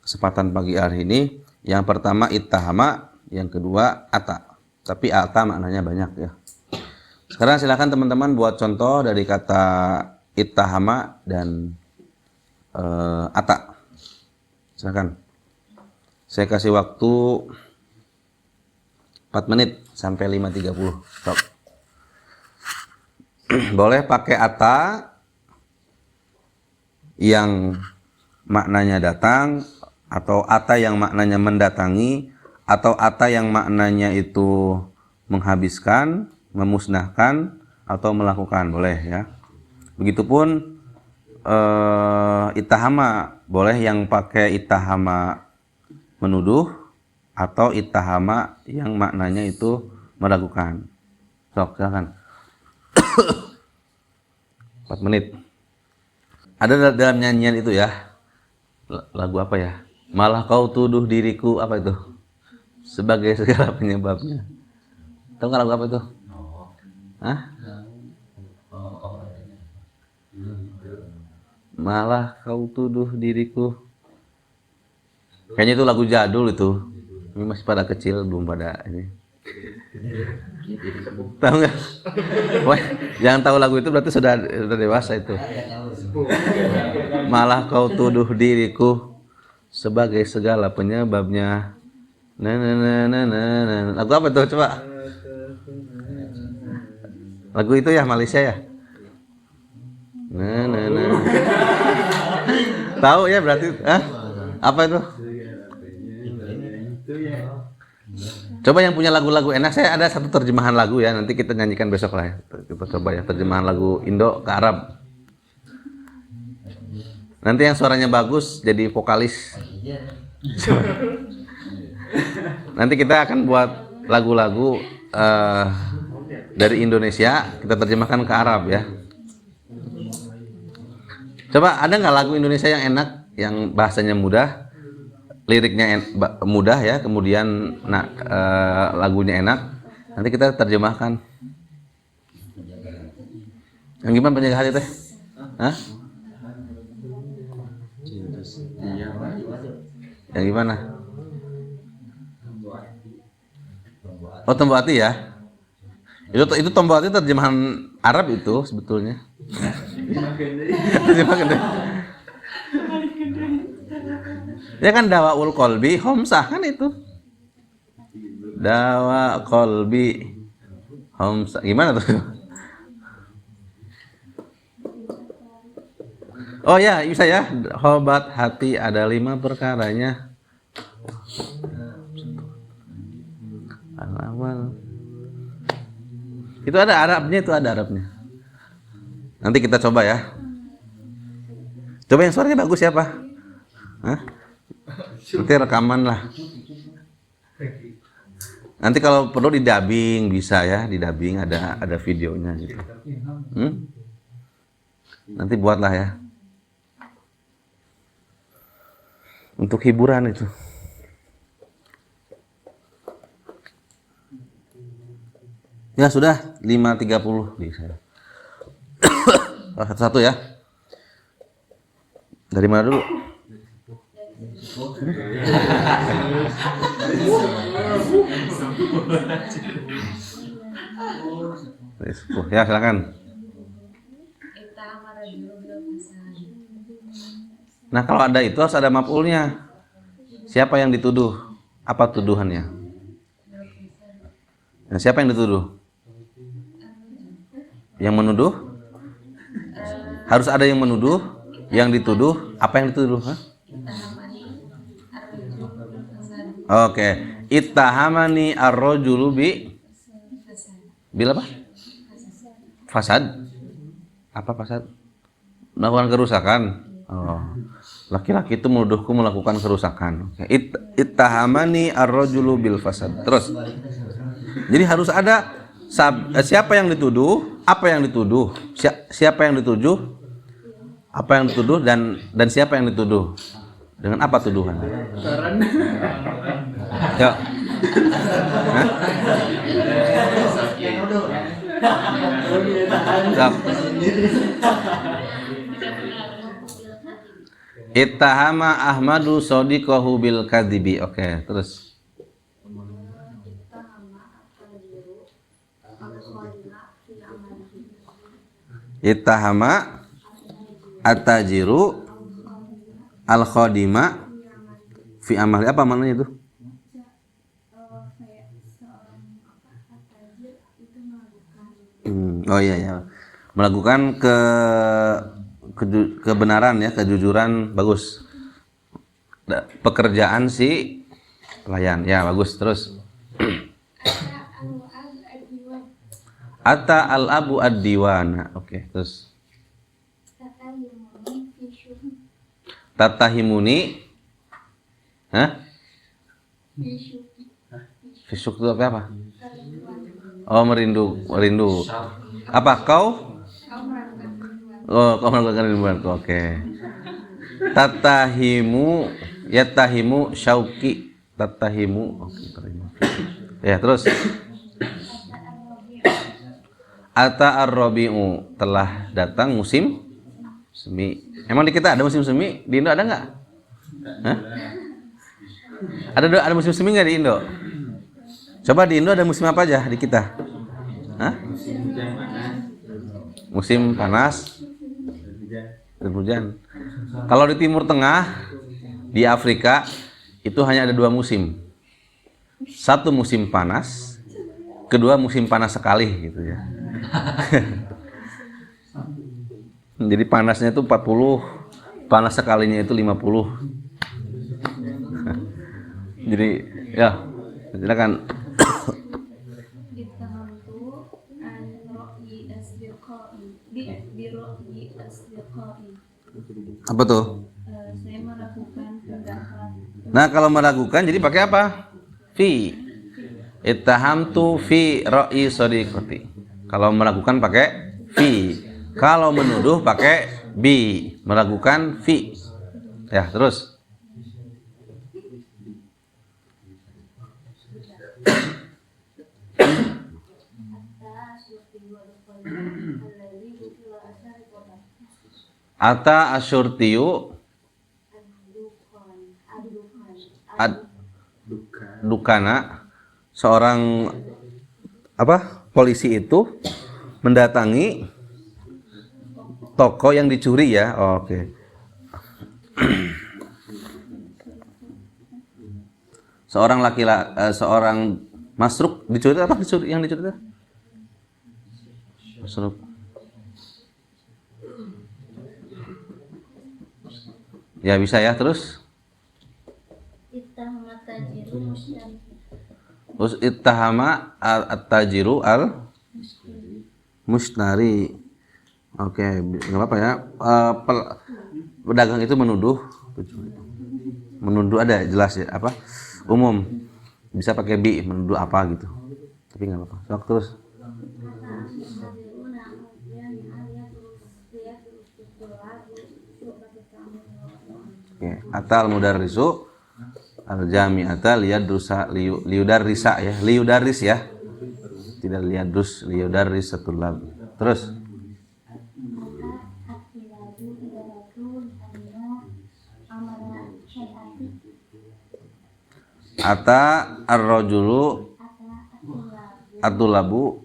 kesempatan pagi hari ini. Yang pertama ittahama, yang kedua ata. Tapi ata maknanya banyak ya. Sekarang silakan teman-teman buat contoh dari kata ittahama dan ata. Silakan. Saya kasih waktu 4 menit sampai 5.30. Stop. Boleh pakai ata yang maknanya datang, atau ata yang maknanya mendatangi, atau ata yang maknanya itu menghabiskan, memusnahkan, atau melakukan, boleh ya. Begitupun ittahama, boleh yang pakai ittahama menuduh, atau ittahama yang maknanya itu meragukan. Sok, silakan. 4 menit. Ada dalam nyanyian itu ya, lagu apa ya? Malah kau tuduh diriku, apa itu? Sebagai segala penyebabnya. Tahu nggak lagu apa itu? Hah? Malah kau tuduh diriku. Kayaknya itu lagu jadul itu. Ini masih pada kecil, belum pada ini. Tahu nggak? Wah, yang tahu lagu itu berarti sudah dewasa itu. Malah kau tuduh diriku sebagai segala penyebabnya. Lagu apa tuh coba? Lagu itu ya Malaysia ya? Tahu ya berarti? Apa itu? Coba yang punya lagu-lagu enak, saya ada satu terjemahan lagu ya, nanti kita nyanyikan besok lah ya. Kita coba ya terjemahan lagu Indo ke Arab. Nanti yang suaranya bagus jadi vokalis. Nanti kita akan buat lagu-lagu dari Indonesia, kita terjemahkan ke Arab ya. Coba ada nggak lagu Indonesia yang enak, yang bahasanya mudah, liriknya mudah ya, kemudian lagunya enak, nanti kita terjemahkan. Yang gimana penjaga hati teh? Hah? Yang gimana? Oh, Tombo Hati ya? Itu Tombo Hati terjemahan Arab itu sebetulnya. Terjemahan deh. Ya kan Dawaul Qalbi Homsah kan itu. dawa qalbi homsa. Gimana tuh? Oh ya, bisa ya. Obat hati ada 5 perkaranya. Al-awwal. Itu ada Arabnya, itu ada Arabnya. Nanti kita coba ya. Coba yang suaranya bagus ya, Pak? Hah? Nanti rekaman lah. Nanti kalau perlu di dubbing bisa ya, di dubbing ada videonya gitu. Nanti buatlah ya. Untuk hiburan itu. Ya sudah 5.30 bisa. Satu-satu ya. Dari mana dulu? Ya silakan. Nah kalau ada itu harus ada maf'ulnya. Siapa yang dituduh? Apa tuduhannya? Nah, siapa yang dituduh? Yang menuduh? Harus ada yang menuduh, yang dituduh. Apa yang dituduh? Hah? Oke. Ittahamani ar-rajulu bil apa? Fasad. Apa fasad? Melakukan kerusakan. Oh. Laki-laki itu menuduhku melakukan kerusakan. Oke. Ittahamani ar-rajulu bil fasad. Terus. Jadi harus ada siapa yang dituduh, apa yang dituduh, siapa yang dituduh, apa yang dituduh dan siapa yang dituduh. Dengan apa tuduhan? Ya. Ittahama Ahmadu sadiqahu bil kadzibi. Oke, terus. Ittahama at-tajiru al-khadima fi amali. Apa maknanya itu? Oh iya ya. Melakukan kebenaran ya, kejujuran, bagus. Pekerjaan si pelayan. Ya, bagus. Terus. Ata al-abu ad-diwana. Oke, terus. Tatahimuni. Hah? Fisyuk itu apa? Oh, merindu. Apa kau? Oh, kau melakukan rinduanku. Oke. Tatahimu, yatahimu syauqi. Tatahimu. Oke, ya, terus. Ata ar-rabi'u, telah datang musim semi. Emang di kita ada musim semi? Di Indo ada nggak? Hah? Ada musim semi nggak di Indo? Coba di Indo ada musim apa aja di kita? Hah? Musim panas, musim hujan. Kalau di Timur Tengah, di Afrika itu hanya ada 2 musim. Satu musim panas, kedua musim panas sekali gitu ya. Jadi panasnya itu 40, panas sekalinya itu 50. Jadi ya, silakan. Apa tuh?
Saya meragukan pendapat.
Nah, kalau meragukan jadi pakai apa? Fi. Ittahamtu fi ra'i sadiqati. Kalau meragukan pakai fi. Kalau menuduh pakai bi. Meragukan fi. Ya, terus. Ata asyurtiyu dukana, seorang polisi itu mendatangi toko yang dicuri ya. Oke. Seorang Masruk dicuri apa dicuri yang dicuri itu? Masruk. Ya bisa ya terus.
Ittahama tajiru mushtari.
Terus ittahama at-tajiru mushtari. Oke, nggak apa-apa ya. Pedagang itu menuduh ada jelas ya apa? Umum. Bisa pakai bi menuduh apa gitu. Tapi nggak apa-apa. Sok terus. Oke, atal mudarrisu al-jami'ata liyudarrisa ya, liyudarris ya. Tidak liyadrus, liyudarris satulab. Terus ata ar-rajulu atulabu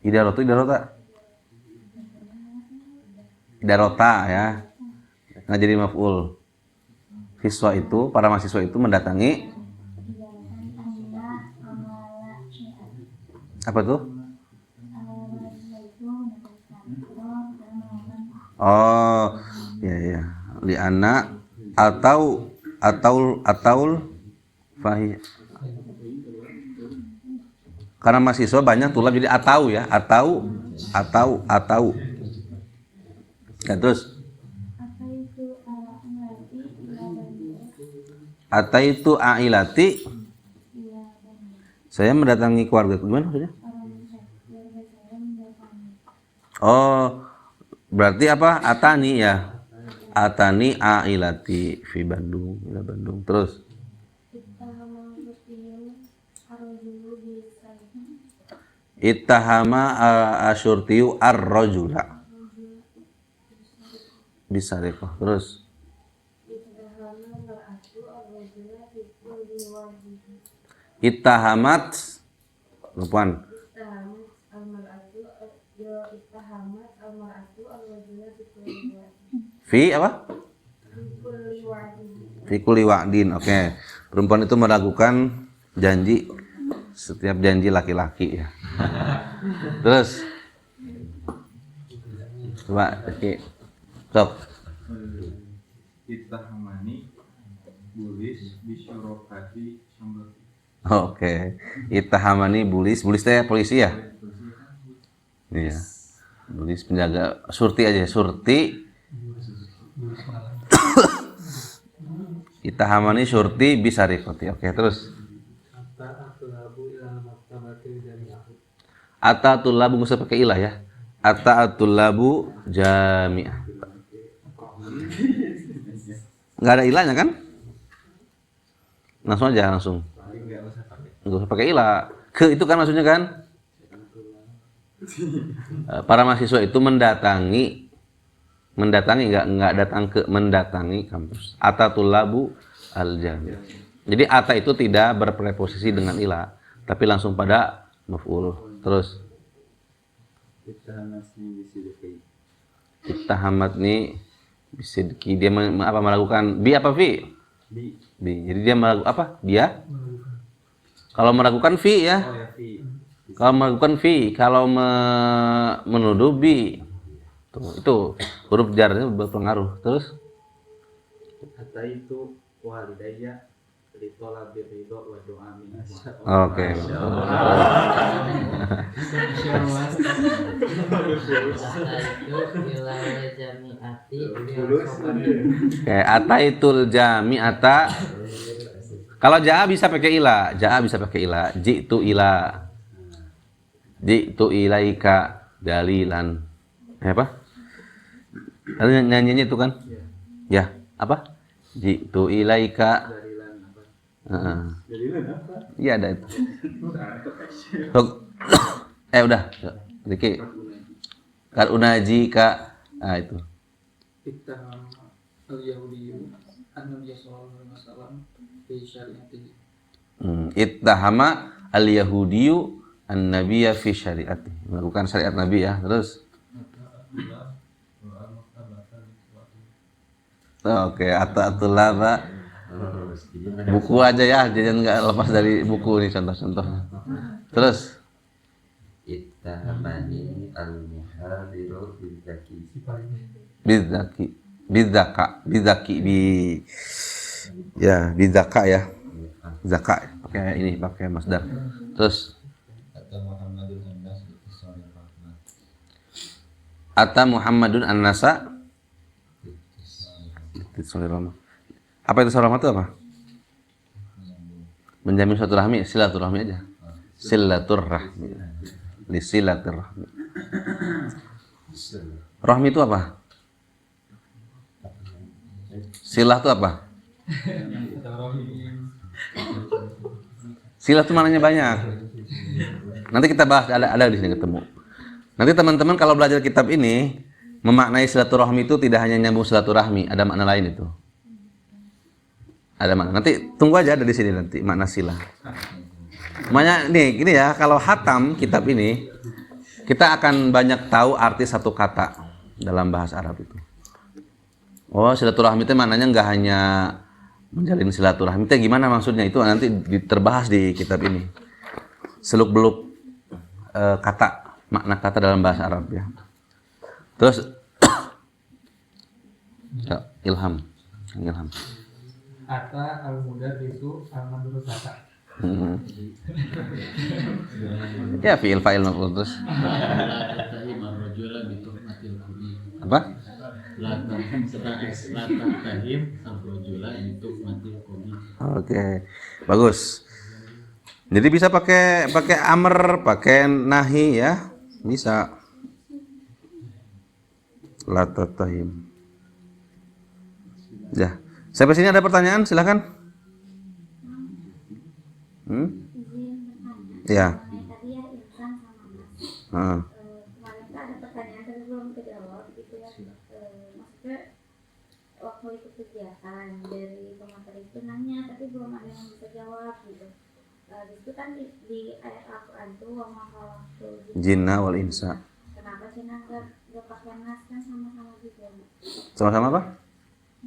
idarota ya nggak jadi maf'ul. Siswa itu, para mahasiswa itu mendatangi apa tuh? Oh ya li'anna atau fahi, karena mahasiswa banyak tulab jadi atau ya ya terus ataitu ailati, saya mendatangi keluarga. Gimana maksudnya? Oh berarti apa? Atani ya, atani ailati fi Bandung, ila Bandung. Terus ittahama asyurtiu ar-rajula bisariqah. Terus ittahamat perempuan fi apa? Fi kulli wa'din. Oke. Perempuan itu meragukan janji, setiap janji laki-laki ya. Terus coba oke. Sok.
Ittahamani bulis bisyurokati sambal.
Oke. Ittahamani bulis teh polisi ya? Iya. Bulis penjaga, surti aja, surti. Ittahamani surti bisariqati. Oke, terus. Atatul labu nggak usah pakai ilah ya. Atatul labu jami'ah. Nggak ada ilahnya kan? Langsung aja langsung. Nggak usah pakai ilah. Ke itu kan maksudnya kan? Para mahasiswa itu mendatangi nggak datang ke, mendatangi kampus. Atatul labu al-jami'. Jadi ata itu tidak berpreposisi dengan ilah, tapi langsung pada maf'ul. Terus ittahamatni bisidqi, dia melakukan bi apa fi? Bi. Jadi dia melakukan apa? Dia? Kalau meragukan fi ya. Kalau meragukan fi, kalau menuduh bi. Tuh, itu huruf jarnya berpengaruh. Terus
Kata itu walidayya ditolak ridho wa doa min.
Oke. Oke, ataitul jami'ata. Kalau jaa bisa pakai ila, jitu ilaika dalilan. Apa? Nyanyinya itu kan? Ya, apa? Jitu ilaika. Iya ada itu. Udah. Diki. Karunaji ka. Ah itu.
Ittahama al-yahudiyyu an-nabiy sallallahu alaihi wasallam fi syariatihi.
Ittahama al-yahudiyyu an-nabiyya fi syariatihi. Melakukan syariat Nabi ya. Terus oke, ata'atulaba Buku aja ya, jangan nggak lepas dari buku nih contoh-contoh. Terus
Ittamani al-muhadiru bidzaki.
bidzaki bidzaka ya. Zaka pakai masdar. Terus Ata Muhammadun an-nasa. Apa itu salam itu apa? Menjamin silaturahmi, silaturahmi aja. Silaturahmi. Li silaturahmi. Rahmi itu apa? Silah itu apa? Silah itu maknanya banyak. Nanti kita bahas, ada di sini ketemu. Nanti teman-teman kalau belajar kitab ini memaknai silaturahmi itu tidak hanya nyambung silaturahmi, ada makna lain itu. Ada makna. Nanti tunggu aja ada di sini nanti makna silah. Makanya nih, gini ya, kalau hatam kitab ini kita akan banyak tahu arti satu kata dalam bahasa Arab itu. Oh, silaturahmi itu maknanya nggak hanya menjalin silaturahmi itu gimana maksudnya, itu nanti terbahas di kitab ini. Seluk-beluk kata, makna kata dalam bahasa Arab ya. Terus ya, ilham.
Ata al-mudarrisu al-madrasata.
Ya fi'il fa'il maf'ul terus. Apa? Oke. Bagus. Jadi bisa pakai amr, pakai nahi ya. Bisa. La tatahim. Ya. Sampai sini ada pertanyaan, silakan.
Izin bertanya.
Ya.
Tadi ya insan sama mas.
Heeh.
Kemarin kan ada pertanyaan tapi belum kejawab gitu ya. Maksudnya waktu ikut kegiatan dari pemateri itu nanya tapi belum ada yang bisa jawab gitu. Di situ kan di ayat Al-Quran tuh wa ma khalaqtul
Jinna wal insa.
Kenapa sih nggak pakai nas kan sama-sama juga?
Sama-sama apa?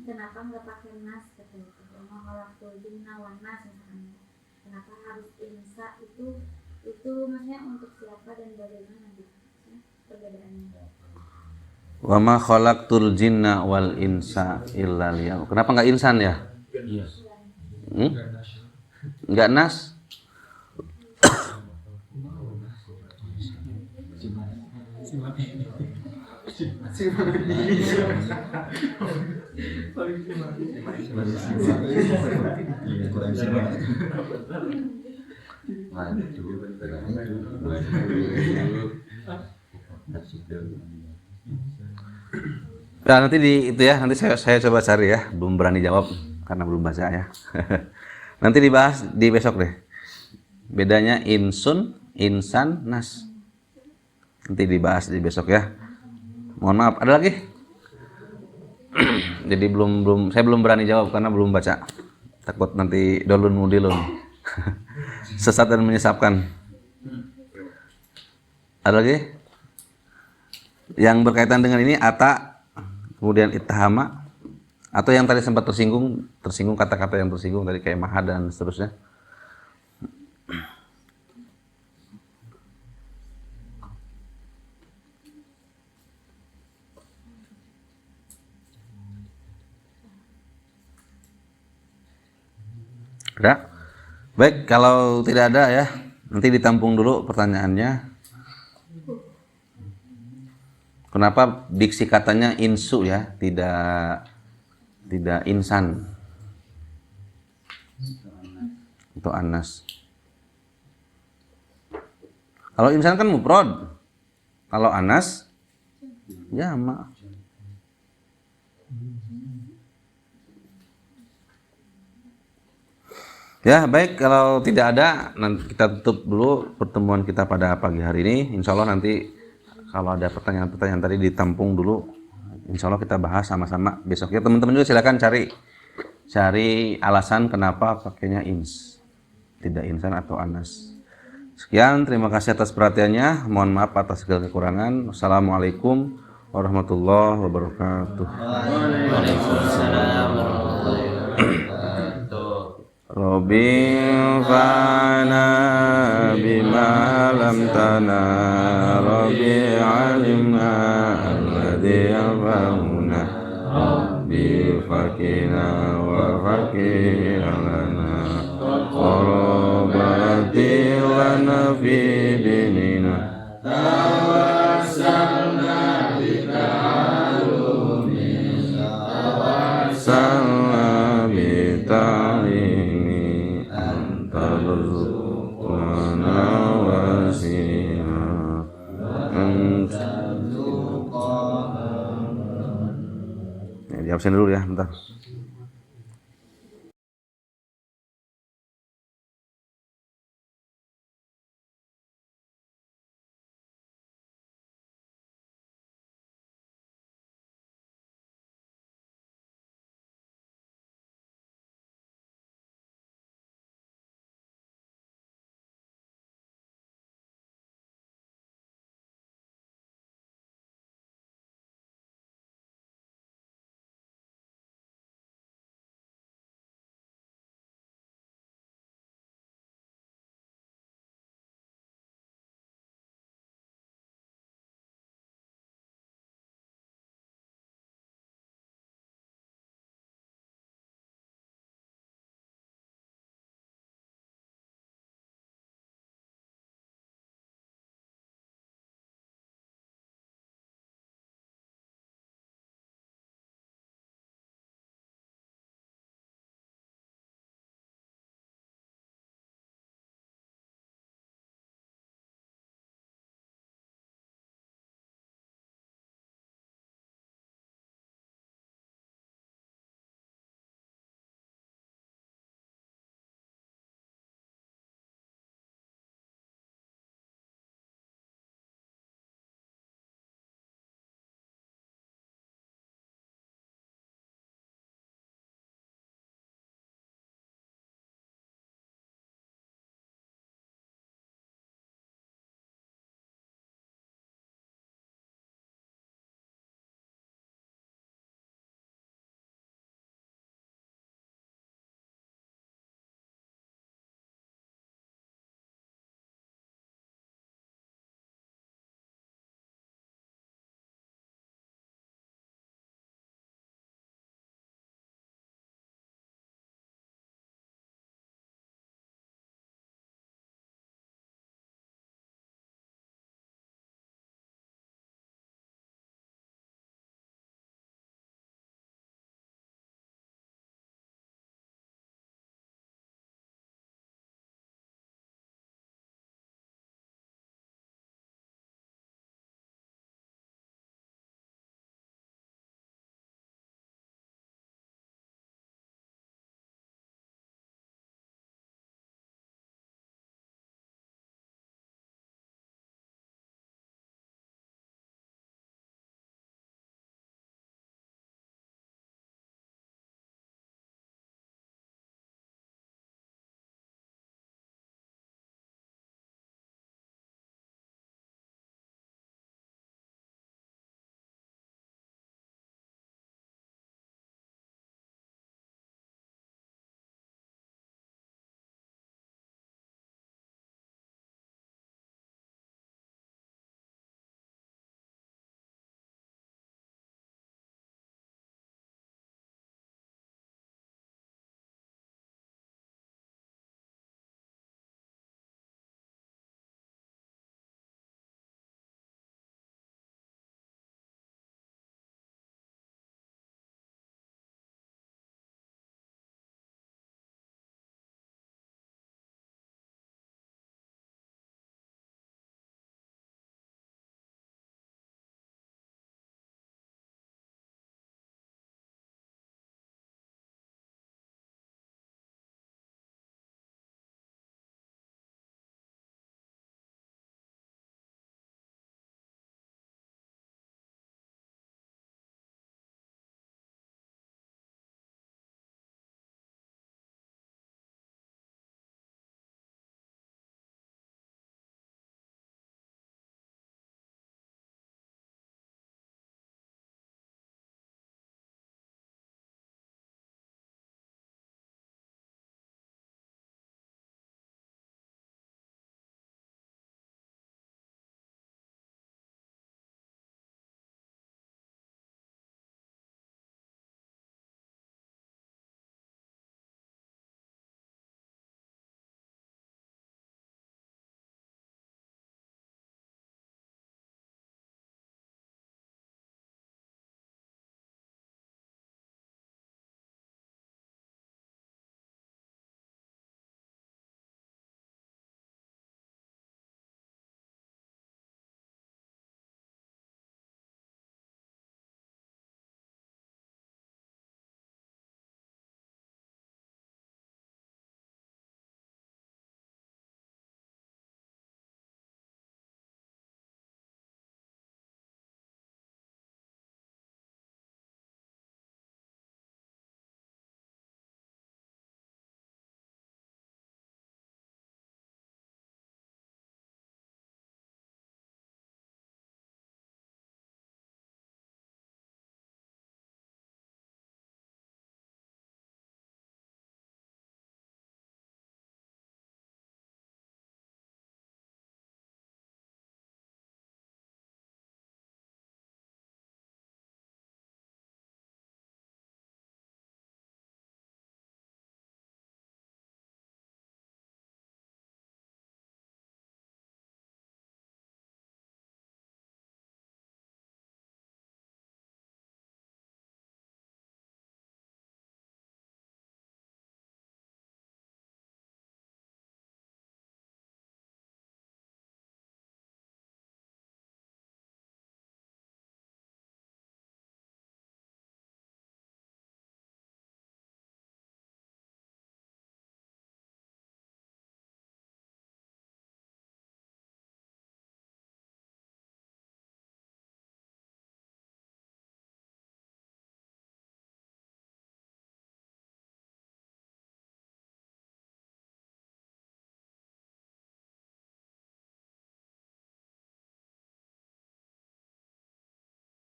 Kenapa nggak pakai nas katanya? Wa ma khalaqtul jinna wan nas misalnya. Kenapa harus insa itu maksudnya untuk siapa dan bagaimana gitu? Perbedaannya.
Wa ma khalaqtul jinna wal insa illa liya'budun. Kenapa enggak insan ya?
Iya.
Enggak nas? Ya nanti nanti saya coba cari ya, belum berani jawab karena belum baca ya. Nanti dibahas di besok deh. Bedanya insun, insan, nas. Nanti dibahas di besok ya. Mohon maaf, ada lagi? Jadi saya belum berani jawab karena belum baca. Takut nanti dolun mudilun. Sesat dan menyesatkan. Ada lagi? Yang berkaitan dengan ini ata, kemudian ittahama, atau yang tadi sempat tersinggung kata-kata yang tersinggung tadi kayak maha dan seterusnya. Ada? Baik, kalau tidak ada ya, nanti ditampung dulu pertanyaannya. Kenapa diksi katanya insu ya, tidak insan atau anas? Kalau insan kan mufrad, kalau anas jamak. Ya baik, kalau tidak ada nanti kita tutup dulu pertemuan kita pada pagi hari ini. Insya Allah nanti kalau ada pertanyaan-pertanyaan tadi ditampung dulu. Insya Allah kita bahas sama-sama besok ya. Teman-teman juga silakan cari alasan kenapa pakainya ins, tidak insan atau anas. Sekian, terima kasih atas perhatiannya. Mohon maaf atas segala kekurangan. Wassalamualaikum warahmatullahi wabarakatuh.
Waalaikumsalam warahmatullahi wabarakatuh.
Rabbi fa'na bima lam tana Rabbi alimna alladhi yanfa'una Rabbi fakina wa fakirana Qarabati lana fi dinina Tawassalna bika alumi Tawassalna bita'limi Anta rizqana wasi'a Anta rizqana. Di absen dulu ya, bentar.